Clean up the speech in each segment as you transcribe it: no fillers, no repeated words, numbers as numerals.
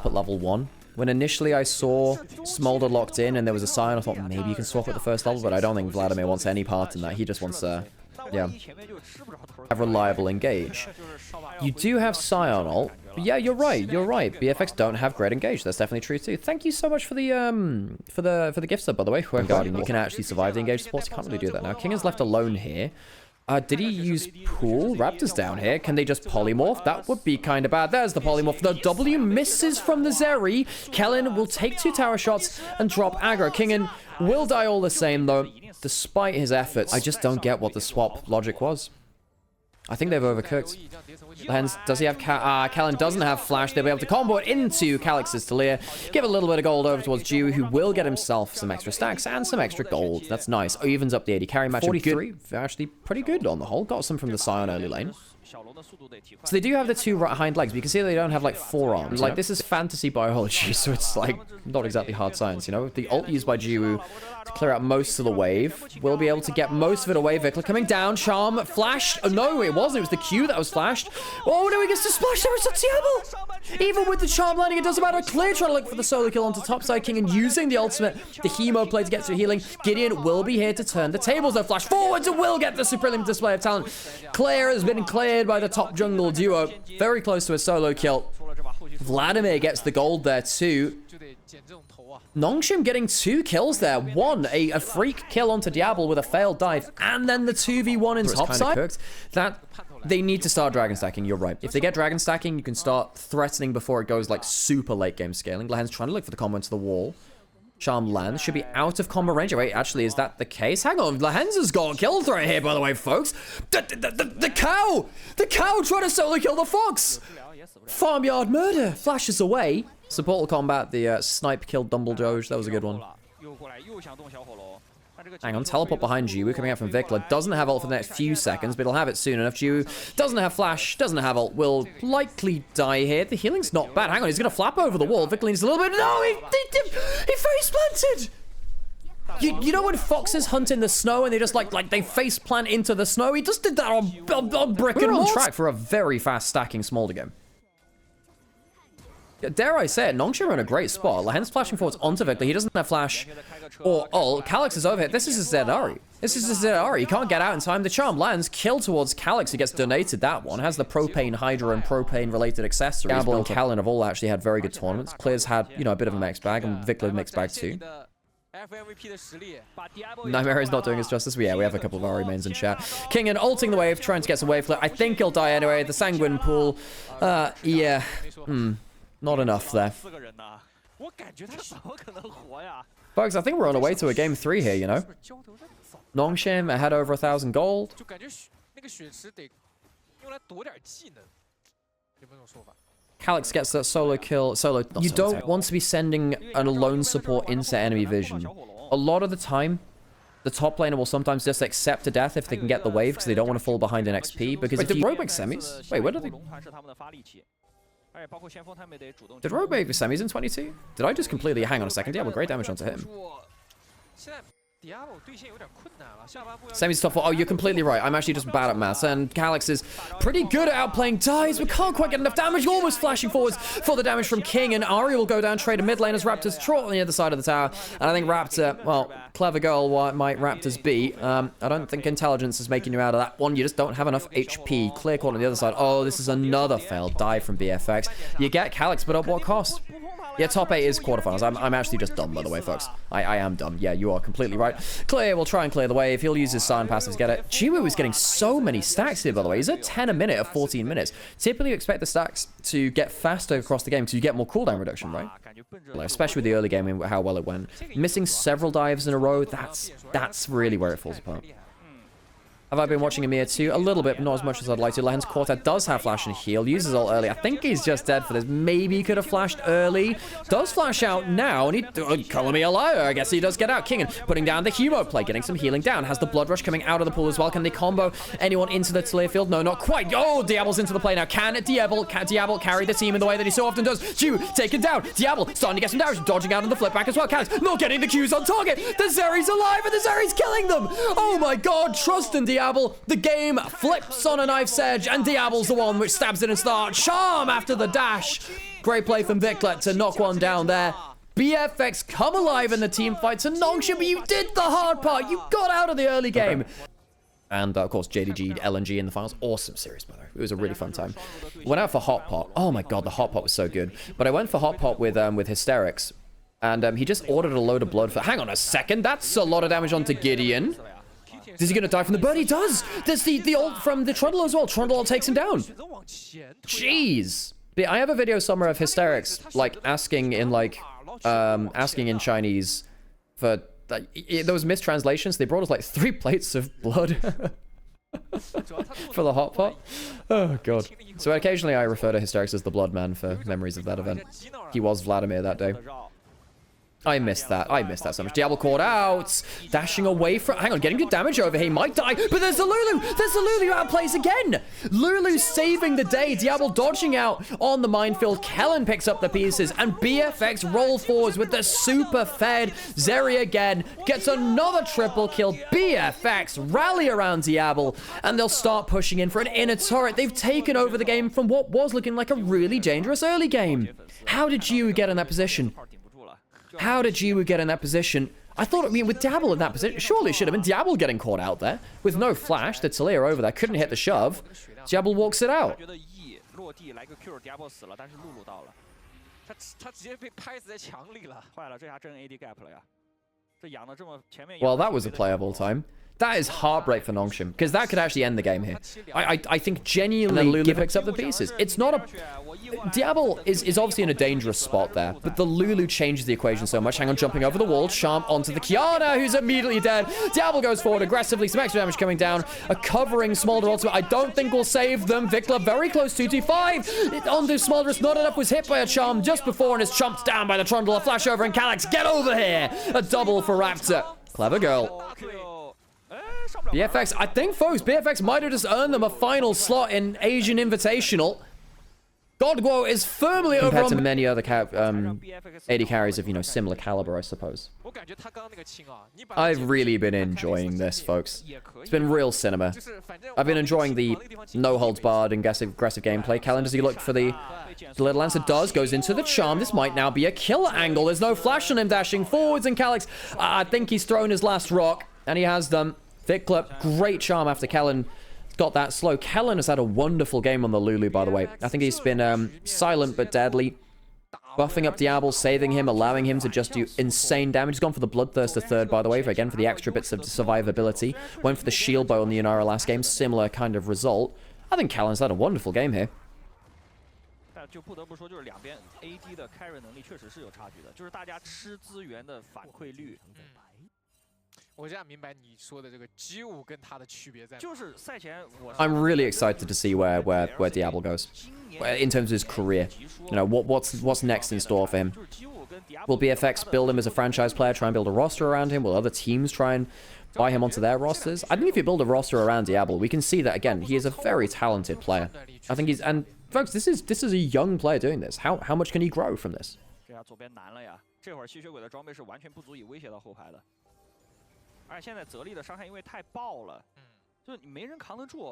at level 1. When initially I saw Smolder locked in and there was a Scion, I thought maybe you can swap at the first level, but I don't think Vladimir wants any part in that. He just wants yeah, have reliable engage. You do have Scion ult. Yeah, you're right. You're right. BFX don't have great engage. That's definitely true too. Thank you so much for the gift sub, by the way. Guardian, you can actually survive the engage supports. You can't really do that now. King is left alone here. Did he use pool? Raptors down here. Can they just polymorph? That would be kind of bad. There's the polymorph. The W misses from the Zeri. Kellen will take 2 tower shots and drop aggro. Kingen will die all the same, though, despite his efforts. I just don't get what the swap logic was. I think they've overcooked. Hence, does he have... Kellen doesn't have flash. They'll be able to combo it into Calix's Talia. Give a little bit of gold over towards Jiwoo, who will get himself some extra stacks and some extra gold. That's nice. Evens up the 80 carry match. 43. Actually, pretty good on the whole. Got some from the Scion early lane. So they do have the 2 hind legs, but you can see they don't have, like, 4 arms. Like, this is fantasy biology, so it's, like, not exactly hard science, you know? The ult used by Jiwoo to clear out most of the wave. We'll be able to get most of it away. Vikla coming down. Charm flashed. Oh, no, it wasn't. It was the Q that was flashed. Oh, no, he gets to splash. There is a Diablo. Even with the Charm landing, it doesn't matter. Clear trying to look for the solo kill onto topside King and using the ultimate, the Hemo play to get through healing. Gideon will be here to turn the tables. No flash forwards and will get the supreme display of talent. Claire has been cleared by the top jungle duo. Very close to a solo kill. Vladimir gets the gold there too. Nongshim getting 2 kills there. One, a freak kill onto Diablo with a failed dive, and then the 2v1 in topside. That they need to start dragon stacking. You're right. If they get dragon stacking, you can start threatening before it goes like super late game scaling. Lahen's trying to look for the combo into the wall. Charm lands, should be out of combo range. Wait, actually, is that the case? Hang on, Lahen's has got a kill threat here, by the way, folks. The cow! The cow trying to solo kill the fox! Farmyard murder flashes away. Support combat, the snipe killed Dumbledore. That was a good one. Hang on, teleport behind Jiwoo, coming out from Vikla. Doesn't have ult for the next few seconds, but he'll have it soon enough. Jiwoo doesn't have flash, doesn't have ult, will likely die here. The healing's not bad. Hang on, he's going to flap over the wall. Vikla needs a little bit. No, he face planted! You know when foxes hunt in the snow and they just like they face plant into the snow? He just did that on brick and mortar. We're on track for a very fast stacking Smolder game. Dare I say it, Nongshim are in a great spot. Lahen's flashing forwards onto Vikla. He doesn't have flash or ult. Calix is over here. This is a Zedari. This is a Zedari. He can't get out in time. The charm lands. Kill towards Calix. He gets donated that one. Has the propane Hydra and propane related accessories. Gamble and Callan have all actually had very good tournaments. Clear's had, you know, a bit of a mixed bag, and Vikla mixed bag too. Nightmare is not doing us justice. Yeah, we have a couple of Ari mains in chat. King and ulting the wave, trying to get some wave flip. I think he'll die anyway. The Sanguine Pool. Yeah. Not enough there. Folks, I think we're on our way to a game 3 here, you know? Nongshim ahead over 1,000 gold. Calix gets that solo kill. You don't want to be sending an alone support into enemy vision. A lot of the time, the top laner will sometimes just accept a death if they can get the wave because they don't want to fall behind in XP. Because if you... Did Rogue make semis? Wait, where did they... Did Rogue make semis in 22? Did I just completely... Hang on a second. Diablo, great damage onto him. Semis top 4. Oh, you're completely right. I'm actually just bad at maths. And Calix is pretty good at outplaying dives, but can't quite get enough damage. Almost flashing forwards for the damage from King. And Ari will go down, trade a mid lane as Raptors trot on the other side of the tower. And I think Raptor, well, clever girl, what might Raptors be? I don't think intelligence is making you out of that one. You just don't have enough HP. Clear call on the other side. Oh, this is another failed dive from BFX. You get Calix, but at what cost? Yeah, top 8 is quarterfinals. I'm actually just dumb, by the way, folks. I am dumb. Yeah, you are completely right. Clear will try and clear the wave. He'll use his Sign passive to get it. Jiwoo is getting so many stacks here, by the way. He's at 10 a minute of 14 minutes. Typically, you expect the stacks to get faster across the game because you get more cooldown reduction, right? Especially with the early game and how well it went. Missing several dives in a row, that's really where it falls apart. Have I been watching Amir too? A little bit, but not as much as I'd like to. Lahen's Quartet does have flash and heal. Uses ult early. I think he's just dead for this. Maybe he could have flashed early. Does flash out now. And he... Call me a liar. I guess he does get out. Kingen putting down the Hemo play. Getting some healing down. Has the Blood Rush coming out of the pool as well. Can they combo anyone into the clear field? No, not quite. Oh, Diablo's into the play now. Can Diablo carry the team in the way that he so often does? Jiwoo taken down. Diablo starting to get some damage. Dodging out on the flip back as well. Calix not getting the Qs on target. The Zeri's alive and the Zeri's killing them. Oh my god. Trust in Diablo. The game flips on a knife's edge, and Diablo's the one which stabs it and starts. Charm after the dash. Great play from Viklet to knock one down there. BFX come alive in the team fights, and Nongshim, you did the hard part. You got out of the early game. And, of course, J.D.G, LNG in the finals. Awesome series, by the way. It was a really fun time. Went out for Hot Pot. Oh, my God, the Hot Pot was so good. But I went for Hot Pot with FEARX. And he just ordered a load of blood for... Hang on a second. That's a lot of damage onto Gideon. Is he going to die from the bird? He does. There's the ult from the Trundle as well. Trundle takes him down. Jeez. But I have a video somewhere of FEARX, like, asking in Chinese for... those mistranslations. They brought us, like, 3 plates of blood for the Hot Pot. Oh, God. So occasionally I refer to FEARX as the Blood Man for memories of that event. He was Vladimir that day. I missed that. I missed that so much. Diablo caught out. Dashing away from... Hang on, getting good damage over here. He might die. But there's the Lulu. There's the Lulu outplays again. Lulu saving the day. Diablo dodging out on the minefield. Kellen picks up the pieces. And BFX roll forwards with the super fed. Zeri again gets another triple kill. BFX rally around Diablo. And they'll start pushing in for an inner turret. They've taken over the game from what was looking like a really dangerous early game. How did you get in that position? How did Jiwoo get in that position? I thought, I mean, with Diablo in that position, surely it should have been Diablo getting caught out there. With no flash, the Talia over there couldn't hit the shove. Diablo walks it out. Well, that was a play of all time. That is heartbreak for Nongshim, because that could actually end the game here. I think genuinely Lulu picks up the pieces. It's not a... Diablo is obviously in a dangerous spot there, but the Lulu changes the equation so much. Hang on, jumping over the wall. Charm onto the Kiana, who's immediately dead. Diablo goes forward aggressively. Some extra damage coming down. A covering Smolder ultimate. I don't think will save them. Vikla very close. 2-2-5. Onto Smolder. Not enough. Was hit by a Charm just before and is chomped down by the Trundle. A flash over and Calyx. Get over here. A double for Raptor. Clever girl. BFX, I think, folks, BFX might have just earned them a final slot in Asian Invitational. Godguo is firmly over on... Compared to many other AD carries of, you know, similar caliber, I suppose. I've really been enjoying this, folks. It's been real cinema. I've been enjoying the no-holds-barred and aggressive gameplay. Kellen, does he look for the Little Lancer? Does. Goes into the Charm. This might now be a kill angle. There's no flash on him dashing forwards, and Calyx, I think he's thrown his last rock, and he has done. Vikla, great Charm after Kellen got that slow. Kellen has had a wonderful game on the Lulu, by the way. I think he's been silent but deadly. Buffing up Diablo, saving him, allowing him to just do insane damage. He's gone for the Bloodthirster third, by the way, again, for the extra bits of survivability. Went for the Shield Bow on the Yunara last game. Similar kind of result. I think Kellen's had a wonderful game here. 就不得不说，就是两边 AD 的 carry 能力确实是有差距的，就是大家吃资源的反馈率。我这样明白你说的这个G5跟他的区别在。就是赛前我。I'm really excited to see where Diablo goes in terms of his career. You know what's next in store for him. Will BFX build him as a franchise player, try and build a roster around him? Will other teams try and buy him onto their rosters? I think if you build a roster around Diablo, we can see that again. He is a very talented player. I think he's and folks, this is a young player doing this. How much can he grow from this? 这下左边难了呀，这会儿吸血鬼的装备是完全不足以威胁到后排的，而且现在泽力的伤害因为太爆了。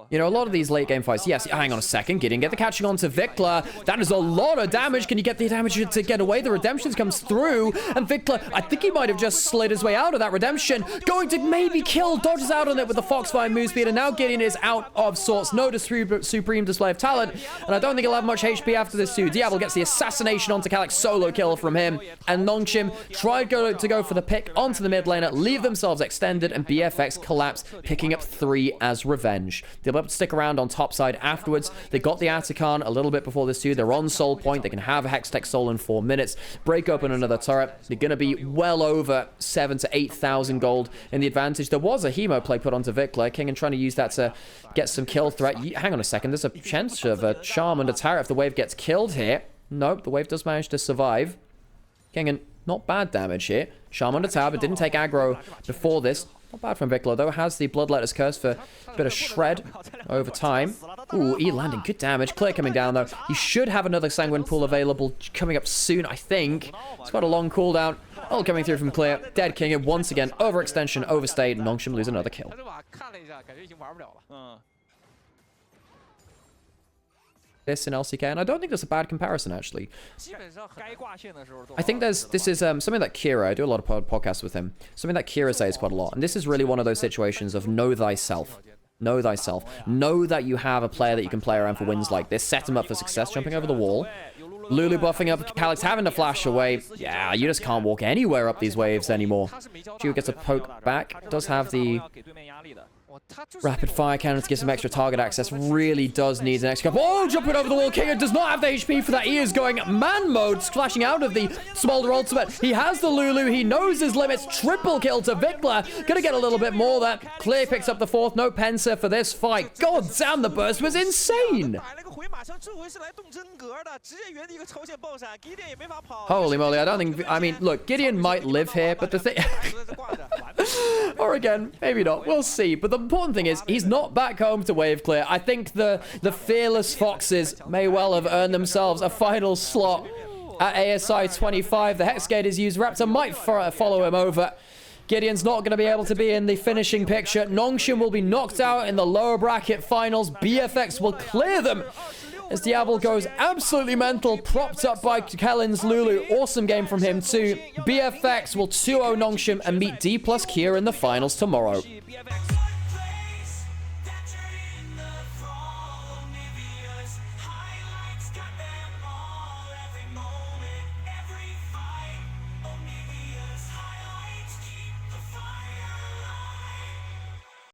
You know, a lot of these late game fights, yes, hang on a second, Gideon, get the catching on to Vikla. That is a lot of damage. Can you get the damage to get away? The redemption comes through, and Vikla, I think he might have just slid his way out of that redemption. Going to maybe kill, dodges out on it with the Foxfire move speed, and now Gideon is out of sorts. No supreme display of talent, and I don't think he'll have much HP after this too. Diablo gets the assassination onto Calyx, solo kill from him, and Nongshim tried to go for the pick onto the mid laner, leave themselves extended, and BFX collapse, picking up 3 as revenge. They'll be able to stick around on top side afterwards. They got the Atacon a little bit before this too. They're on soul point. They can have a Hextech soul in 4 minutes. Break open another turret. They're going to be well over 7,000 to 8,000 gold in the advantage. There was a Hemo play put onto Vikla. Kingan trying to use that to get some kill threat. Hang on a second. There's a chance of a Charm and a Tara if the wave gets killed here. Nope, the wave does manage to survive. Kingan, not bad damage here. Charm on the tower, but didn't take aggro before this. Not bad from Vikla, though. Has the Bloodletter's Curse for a bit of shred over time. Ooh, E landing. Good damage. Clear coming down, though. He should have another Sanguine Pool available coming up soon, I think. It's got a long cooldown. All coming through from Clear. Dead King once again. Overextension, overstayed. Nongshim lose another kill. this in LCK, and I don't think that's a bad comparison, actually. I think this is something that Kira, I do a lot of podcasts with him, something that Kira says quite a lot, and this is really one of those situations of know thyself. Know thyself. Know that you have a player that you can play around for wins like this. Set him up for success, jumping over the wall. Lulu buffing up, Calyx having to flash away. Yeah, you just can't walk anywhere up these waves anymore. Ju gets a poke back. Does have the rapid fire cannon to get some extra target access. Really does need an extra... Oh, jumping over the wall. Kinger does not have the HP for that. He is going man mode, flashing out of the Smolder ultimate. He has the Lulu. He knows his limits. Triple kill to Vikla. Gonna get a little bit more there. Clear picks up the fourth. No Pensa for this fight. God damn, the burst was insane. Holy moly, I don't think... I mean, look, Gideon might live here, but the thing... or again, maybe not. We'll see. But the important thing is, he's not back home to wave clear. I think the fearless Foxes may well have earned themselves a final slot at ASI 25. The Hexgate is used. Raptor might follow him over. Gideon's not going to be able to be in the finishing picture. Nongshim will be knocked out in the lower bracket finals. BFX will clear them as Diablo goes absolutely mental, propped up by Kellen's Lulu. Awesome game from him too. BFX will 2-0 Nongshim and meet D plus Kier in the finals tomorrow.